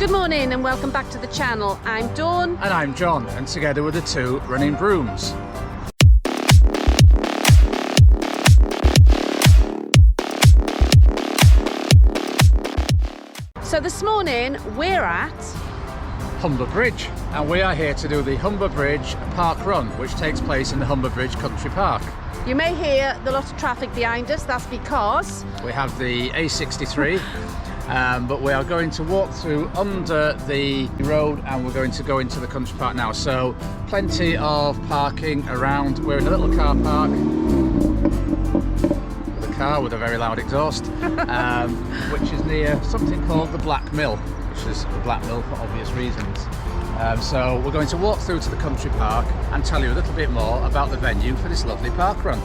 Good morning and welcome back to the channel. I'm Dawn. And I'm John, and together we're the two running brooms. So this morning we're at Humber Bridge, and we are here to do the Humber Bridge park run, which takes place in the Humber Bridge Country Park. You may hear the lot of traffic behind us. That's because we have the A63, but we are going to walk through under the road and we're going to go into the country park now. So plenty of parking around. We're in a little car park with a car with a very loud exhaust, which is near something called the Black Mill, which is the Black Mill for obvious reasons. So we're going to walk through to the country park and tell you a little bit more about the venue for this lovely park run.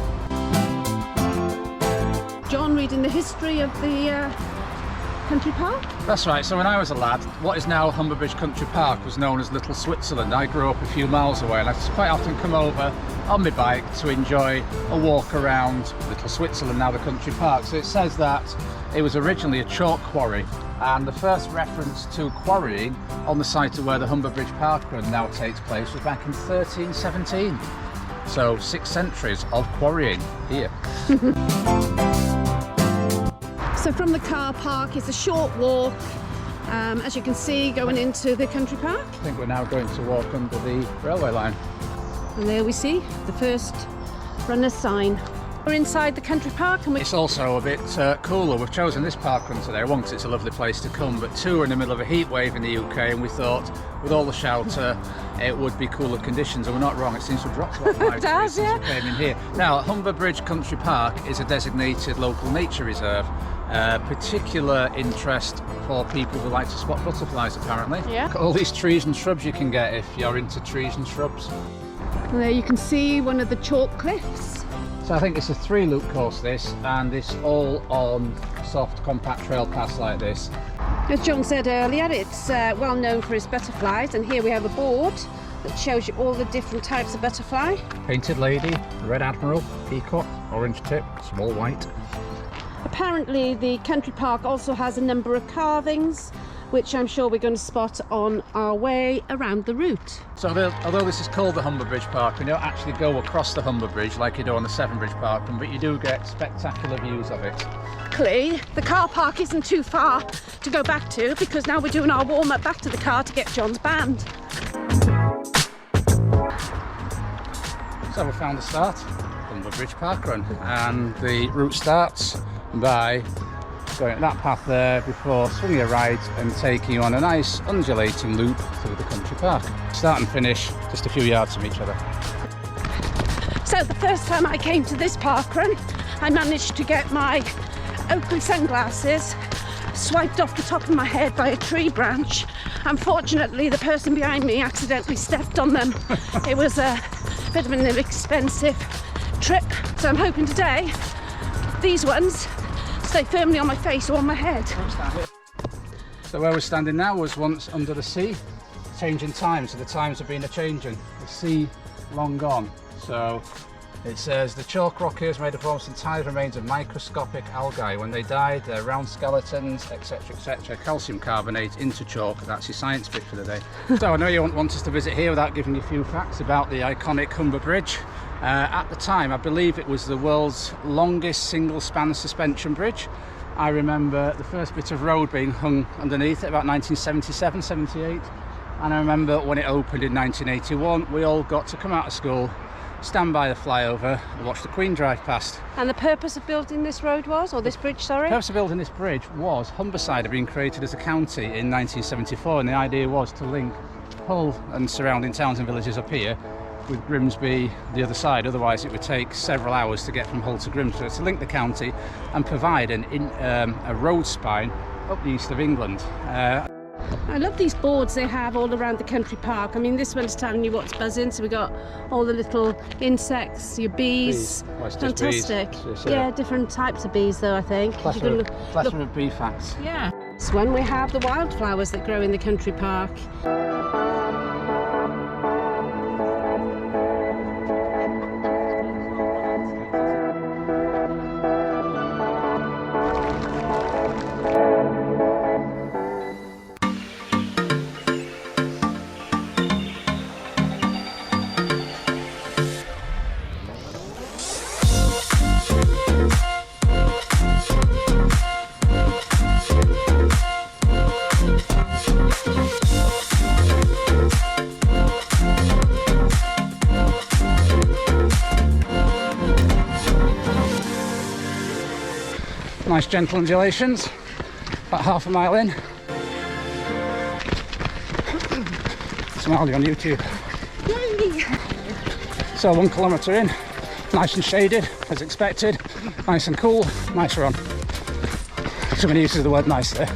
John reading the history of the country park? That's right. So when I was a lad, what is now Humber Bridge Country Park was known as Little Switzerland. I grew up a few miles away and I quite often come over on my bike to enjoy a walk around Little Switzerland, now the country park. So it says that it was originally a chalk quarry, and the first reference to quarrying on the site of where the Humber Bridge Park Run now takes place was back in 1317. So 6 centuries of quarrying here. So from the car park it's a short walk, as you can see, going into the country park. I think we're now going to walk under the railway line. And there we see the first runner sign. We're inside the country park and it's also a bit cooler. We've chosen this park run today, one, because it's a lovely place to come, but two, we're in the middle of a heat wave in the UK and we thought with all the shelter it would be cooler conditions, and we're not wrong. It seems to have dropped a lot of light since we came in here. Now, Humber Bridge Country Park is a designated local nature reserve. Particular interest for people who like to spot butterflies, apparently. Yeah. All these trees and shrubs you can get if you're into trees and shrubs. And there you can see one of the chalk cliffs. So I think it's a 3-loop course this, and it's all on soft compact trail paths like this. As John said earlier, it's well known for its butterflies, and here we have a board that shows you all the different types of butterfly. Painted lady, red admiral, peacock, orange tip, small white. Apparently the country park also has a number of carvings, which I'm sure we're going to spot on our way around the route. So although this is called the Humber Bridge Park, we don't actually go across the Humber Bridge like you do on the Severn Bridge Park, but you do get spectacular views of it. Luckily, the car park isn't too far to go back to, because now we're doing our warm-up back to the car to get John's band. So we found the start, Humber Bridge Park Run, and the route starts by going that path there before swinging a right and taking you on a nice undulating loop through the country park. Start and finish just a few yards from each other. So the first time I came to this park run, I managed to get my Oakley sunglasses swiped off the top of my head by a tree branch. Unfortunately, the person behind me accidentally stepped on them. It was a bit of an expensive trip, so I'm hoping today these ones stay firmly on my face or on my head. So where we're standing now was once under the sea, changing times, so the times have been a-changing. The sea long gone. So it says the chalk rock here is made of almost entirely remains of microscopic algae. When they died, their round skeletons, etc, etc, calcium carbonate into chalk. That's your science bit for the day. So I know you won't want us to visit here without giving you a few facts about the iconic Humber Bridge. At the time, I believe it was the world's longest single-span suspension bridge. I remember the first bit of road being hung underneath it about 1977, 78. And I remember when it opened in 1981, we all got to come out of school, stand by the flyover and watch the Queen drive past. And the purpose of building this road was, or this bridge, sorry? The purpose of building this bridge was Humberside had been created as a county in 1974, and the idea was to link Hull and surrounding towns and villages up here with Grimsby the other side. Otherwise it would take several hours to get from Hull to Grimsby. So to link the county and provide a road spine up the east of England. I love these boards they have all around the country park. I mean, this one's telling you what's buzzing, so we got all the little insects, your bees. Well, fantastic. Bees. Yeah, different types of bees though, I think. Plethora of bee facts. Yeah. This one we have the wildflowers that grow in the country park. Nice gentle undulations, about half a mile in. Smiley on YouTube. Yay! So 1 kilometre in, nice and shaded as expected, nice and cool, nice run. Somebody uses the word nice there.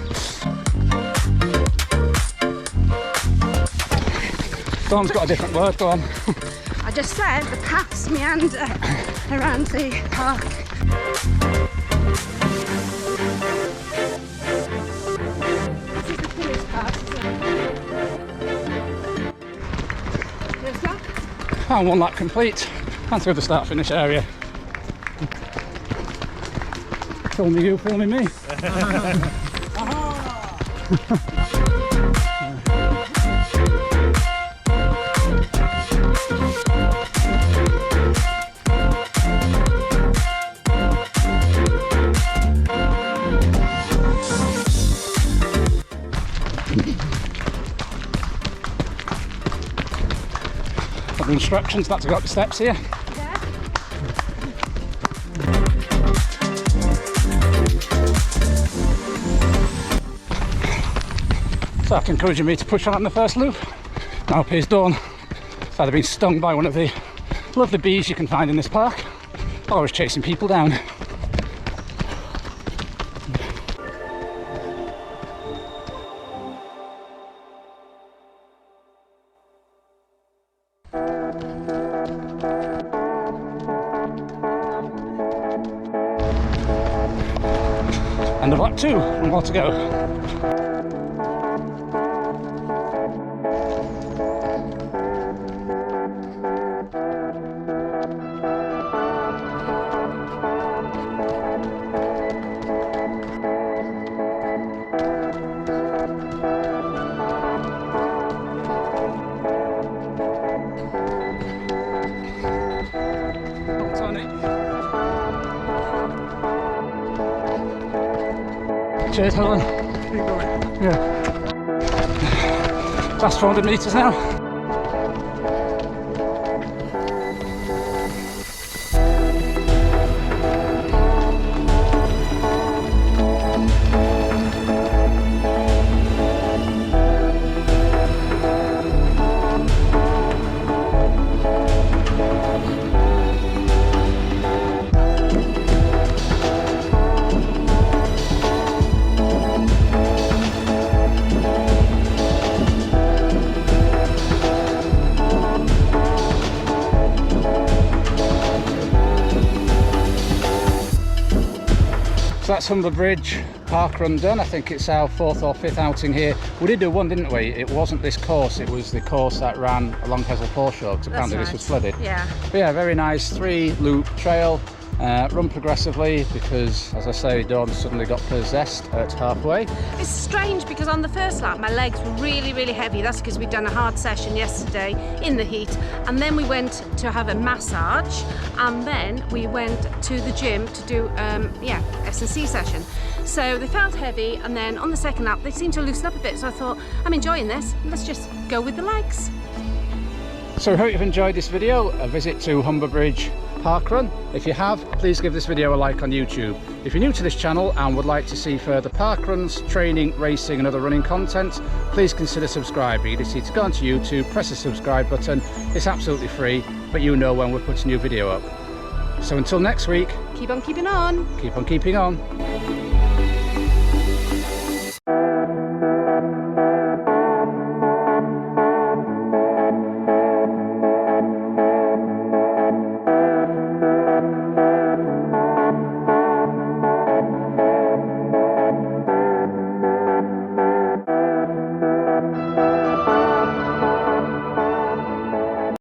Dawn's got a different word, go on. I just said the paths meander around the park. This is the coolest part, isn't it? There's that. And 1 lap complete, and through the start-finish area. Filming you, filming me. Got the instructions not to go up the steps here. Yeah. So that's encouraging me to push on the first loop. Now here's Dawn. It's either been stung by one of the lovely bees you can find in this park, or I was chasing people down. End of lap 2, 1 more to go. Cheers, Helen. Keep going. Yeah. Last 400 metres now. So that's Humber Bridge parkrun done. I think it's our 4th or 5th outing here. We did do one, didn't we? It wasn't this course, it was the course that ran along Hessel Foreshore, because apparently this was flooded. Yeah. But yeah, very nice 3-loop trail. Run progressively because, as I say, Dawn suddenly got possessed at halfway. It's strange because on the first lap my legs were really heavy. That's because we'd done a hard session yesterday in the heat, and then we went to have a massage, and then we went to the gym to do S&C session. So they felt heavy, and then on the second lap they seemed to loosen up a bit, so I thought, I'm enjoying this, let's just go with the legs. So I hope you've enjoyed this video, a visit to Humber Bridge parkrun. If you have, please give this video a like on YouTube. If you're new to this channel and would like to see further parkruns, training, racing and other running content, please consider subscribing. You just need to go onto YouTube, press the subscribe button. It's absolutely free, but you know when we're putting a new video up. So until next week, Keep on keeping on. keep on keeping on.